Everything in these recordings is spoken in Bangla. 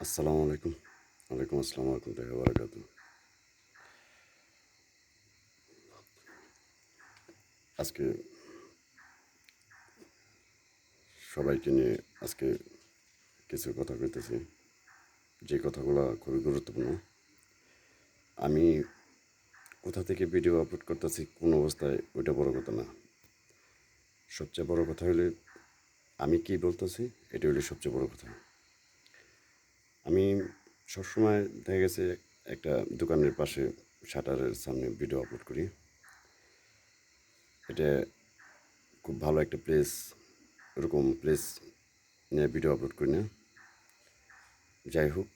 আসসালামু আলাইকুম। ওয়ালাইকুম আসসালাম ওয়া রাহমাতুল্লাহি ওয়া বারাকাতুহু। আজকে সবাইকে নিয়ে আজকে কিছু কথা কইতেছি। যে কথাগুলা খুবই গুরুত্বপূর্ণ। আমি কোথা থেকে ভিডিও আপলোড করতেছি কোন অবস্থায় ওইটা বড় কথা না। সবচেয়ে বড় কথা হইলে আমি কি বলতেছি এটা হইলে সবচেয়ে বড় কথা। আমি সবসময় দেখা গেছে একটা দোকানের পাশে শাটারের সামনে ভিডিও আপলোড করি। এটা খুব ভালো একটা প্লেস, ওরকম প্লেস নিয়ে ভিডিও আপলোড করি না। যাই হোক,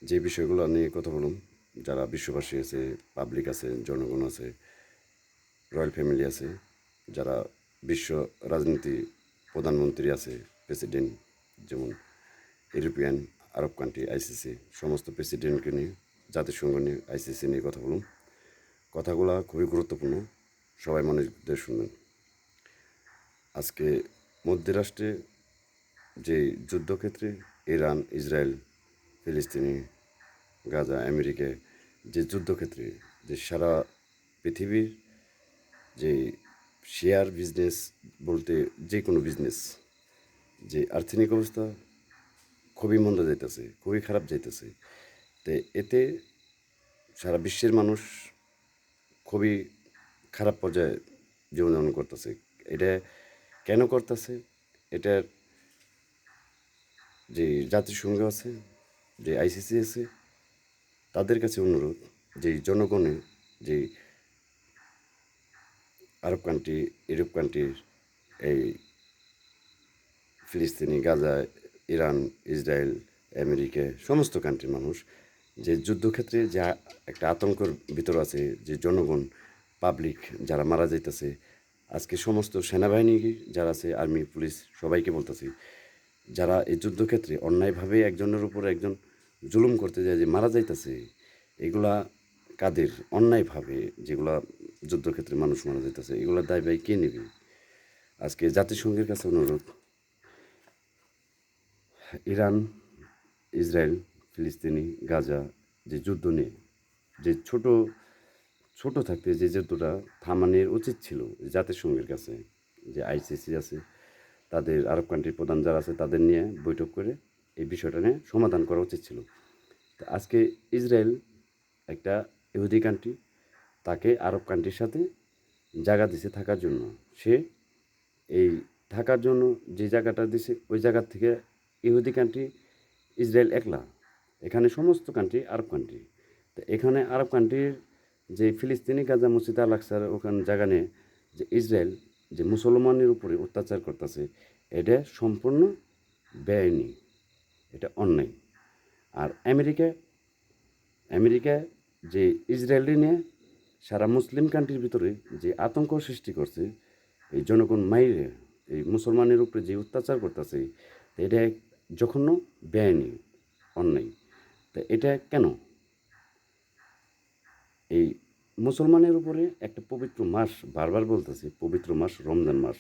যে বিষয়গুলো নিয়ে কথা বলুন, যারা বিশ্ববাসী আছে, পাবলিক আছে, জনগণ আছে, রয়্যাল ফ্যামিলি আছে, যারা বিশ্ব রাজনীতি প্রধানমন্ত্রী আছে, প্রেসিডেন্ট, যেমন ইউরোপিয়ান, আরব কান্ট্রি, আইসিসি, সমস্ত প্রেসিডেন্টকে নিয়ে, জাতিসংঘ নিয়ে, আইসিসি নিয়ে কথা বলুন। কথাগুলো খুবই গুরুত্বপূর্ণ, সবাই মনে দিয়ে শুনবেন। আজকে মধ্যরাষ্ট্রে যে যুদ্ধক্ষেত্রে ইরান, ইসরায়েল, ফিলিস্তিনি, গাজা, আমেরিকা, যে যুদ্ধক্ষেত্রে যে সারা পৃথিবীর যে শেয়ার বিজনেস বলতে যে কোনো বিজনেস, যে আর্থিক অবস্থা খুবই মন্দ যাইতেছে, খুবই খারাপ যাইতেছে। তো এতে সারা বিশ্বের মানুষ খুবই খারাপ পর্যায়ে জীবনযাপন করতেছে। এটা কেন করতেছে? এটার যে জাতিসংঘ আছে, যে আইসিসি আছে, তাদের কাছে অনুরোধ যে জনগণের যে আরব কান্ট্রি, ইউরোপ কান্ট্রির এই ফিলিস্তিনি, গাজা, ইরান, ইসরায়েল, আমেরিকা, সমস্ত কান্ট্রির মানুষ যে যুদ্ধক্ষেত্রে যা একটা আতঙ্কর ভিতর আছে, যে জনগণ, পাবলিক যারা মারা যাইতেছে, আজকে সমস্ত সেনাবাহিনী যারা আছে, আর্মি, পুলিশ, সবাইকে বলতেছি, যারা এই যুদ্ধক্ষেত্রে অন্যায়ভাবে একজনের উপর একজন জুলুম করতে যায় যে মারা যাইতেছে, এগুলা কাদের? অন্যায়ভাবে যেগুলা যুদ্ধক্ষেত্রে মানুষ মারা যাইতেছে, এগুলা দায় ভাই কে নেবে? আজকে জাতিসংঘের কাছে অনুরোধ, ইরান, ইসরায়েল, ফিলিস্তিনি, গাজা যে যুদ্ধ নিয়ে, যে ছোট ছোট থাকতে যে যুদ্ধটা থামানোর উচিত ছিল জাতিসংঘের কাছে, যে আইসিসি আছে, তাদের আরব কান্ট্রির প্রধান যারা আছে তাদের নিয়ে বৈঠক করে এই বিষয়টা নিয়ে সমাধান করা উচিত ছিল। তো আজকে ইসরায়েল একটা ইহুদি কান্ট্রি, তাকে আরব কান্ট্রির সাথে জায়গা দিছে থাকার জন্য। সে এই থাকার জন্য যে জায়গাটা দিছে ওই জায়গার থেকে ইহুদি কান্ট্রি ইসরায়েল একলা, এখানে সমস্ত কান্ট্রি আরব কান্ট্রি। তো এখানে আরব কান্ট্রির যে ফিলিস্তিনি, গাজা, মসজিদ আল আকসার ওখানে জায়গা নিয়ে যে ইসরায়েল যে মুসলমানের উপরে অত্যাচার করতেছে, এটা সম্পূর্ণ বেআইনি, এটা অন্যায়। আর আমেরিকা আমেরিকা যে ইসরায়েলি নিয়ে সারা মুসলিম কান্ট্রির ভিতরে যে আতঙ্ক সৃষ্টি করছে, এই জনগণ মাইরে এই মুসলমানের উপরে যে অত্যাচার করতেছে, এটা জঘন্য, বেআইনি, অন্যায়। তা এটা কেন? এই মুসলমানের উপরে একটা পবিত্র মাস, বারবার বলতেছি, পবিত্র মাস রমজান মাস,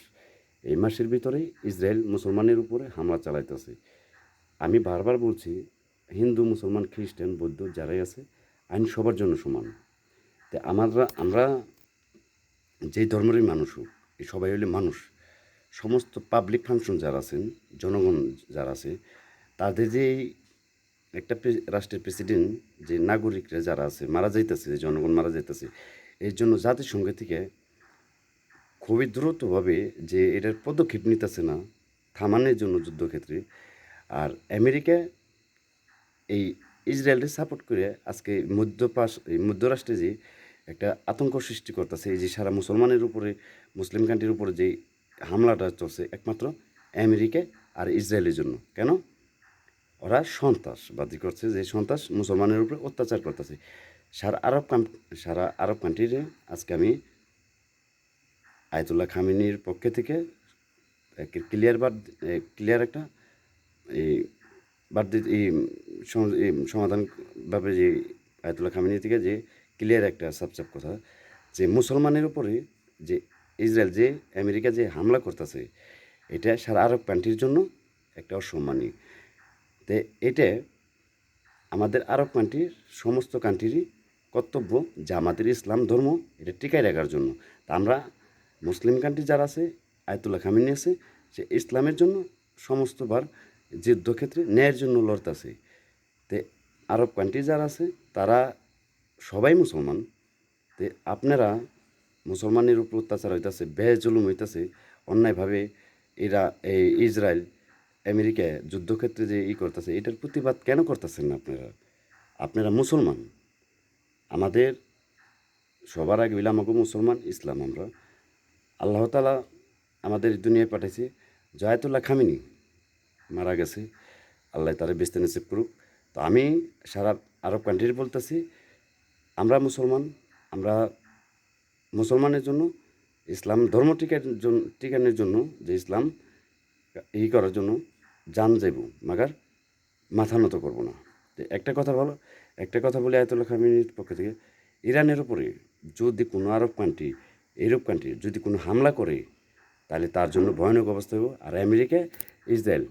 এই মাসের ভিতরে ইসরায়েল মুসলমানের উপরে হামলা চালাইতেছে। আমি বারবার বলছি, হিন্দু, মুসলমান, খ্রিস্টান, বৌদ্ধ যারাই আছে, আইন সবার জন্য সমান। তো আমরা যেই ধর্মেরই মানুষ হোক, এই সবাই হলে মানুষ। সমস্ত পাবলিক ফাংশন যারা আছেন, জনগণ যারা আছে, তাদের যে একটা রাষ্ট্রের প্রেসিডেন্ট, যে নাগরিকরা যারা আছে মারা যাইতেছে, জনগণ মারা যাইতেছে, এর জন্য জাতিসংঘ থেকে খুবই দ্রুতভাবে যে এটার পদক্ষেপ নিতেছে না থামানোর জন্য যুদ্ধক্ষেত্রে। আর আমেরিকা এই ইসরায়েলকে সাপোর্ট করে আজকে এই মধ্যরাষ্ট্রে যে একটা আতঙ্ক সৃষ্টি করতেছে, এই যে সারা মুসলমানের উপরে, মুসলিম কান্ট্রির উপরে যে হামলাটা চলছে, একমাত্র আমেরিকা আর ইসরায়েলের জন্য। কেন? ওরা সন্ত্রাসবাদী করছে, যে সন্ত্রাস মুসলমানের উপরে অত্যাচার করতেছে। সারা আরব কান্ট্রিরে আজকে আমি আয়াতুল্লাহ খামেনির পক্ষে থেকে ক্লিয়ার একটা এই এই সমাধানভাবে যে আয়াতুল্লাহ খামেনি থেকে যে ক্লিয়ার একটা সাবসাব কথা, যে মুসলমানের উপরে যে ইসরায়েল, যে আমেরিকা যে হামলা করতেছে, এটা সারা আরব কান্ট্রির জন্য একটা অসম্মানী। তো তো এটা আমাদের আরব কান্ট্রির সমস্ত কান্ট্রিরই কর্তব্য যে আমাদের ইসলাম ধর্ম এটা টিকায় রাখার জন্য। তা আমরা মুসলিম কান্ট্রি যারা আছে, আয়াতুল্লাহ খামেনি আছে, সে ইসলামের জন্য সমস্তবার যুদ্ধক্ষেত্রে ন্যায়ের জন্য লড়তেছে। তে আরব কান্ট্রি যারা আছে তারা সবাই মুসলমান। তে আপনারা মুসলমানের উপর অত্যাচার হইতেছে, বেজুলুম হইতেছে অন্যায়ভাবে, এরা এই ইসরায়েল আমেরিকা যুদ্ধক্ষেত্রে যে করতেছে, এটার প্রতিবাদ কেন করতেছেন না আপনারা? আপনারা মুসলমান। আমাদের সবার আগে হইলে আমাকে মুসলমান ইসলাম। আমরা আল্লাহ তাআলা আমাদের দুনিয়ায় পাঠাইছে। আয়াতুল্লাহ খামেনি মারা গেছে, আল্লাহ তারে বেস্তে নসিব করুক। তো আমি সারা আরব কান্ট্রির বলতেছি, আমরা মুসলমান, আমরা মুসলমানের জন্য ইসলাম ধর্ম টিকানোর জন্য যে ইসলাম করার জন্য জান যাইব, মাগার মাথা নত করবো না। তো একটা কথা বলি আয়াতুল্লাহ খামেনির পক্ষ থেকে, ইরানের উপরে যদি কোনো আরব কান্ট্রি, ইউরোপ কান্ট্রি যদি কোনো হামলা করে, তাহলে তার জন্য ভয়ানক অবস্থা হবে। আর আমেরিকা ইসরায়েল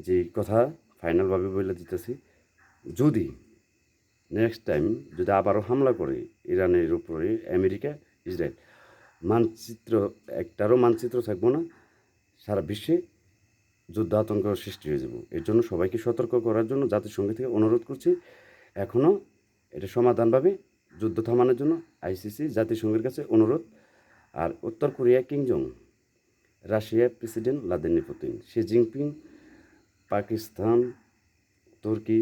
যে কথা ফাইনালভাবে বলে দিতেছি, যদি নেক্সট টাইম যদি আবারও হামলা করে ইরানের উপরে আমেরিকা ইসরায়েল, মানচিত্র একটারও মানচিত্র থাকবো না, সারা বিশ্বে যুদ্ধ আতঙ্ক সৃষ্টি হয়ে যাব। এর জন্য সবাইকে সতর্ক করার জন্য জাতিসংঘ থেকে অনুরোধ করছি, এখনও এটা সমাধানভাবে যুদ্ধ থামানোর জন্য আইসিসি জাতিসংঘের কাছে অনুরোধ। আর উত্তর Korea Kim Jong, Russia president Vladimir Putin, Xi Jinping, Pakistan, তুর্কি,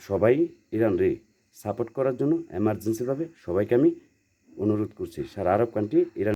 সবাই ইরানরে সাপোর্ট করার জন্য এমার্জেন্সিভাবে সবাইকে আমি অনুরোধ করছি। সারা আরব কান্ট্রি ইরান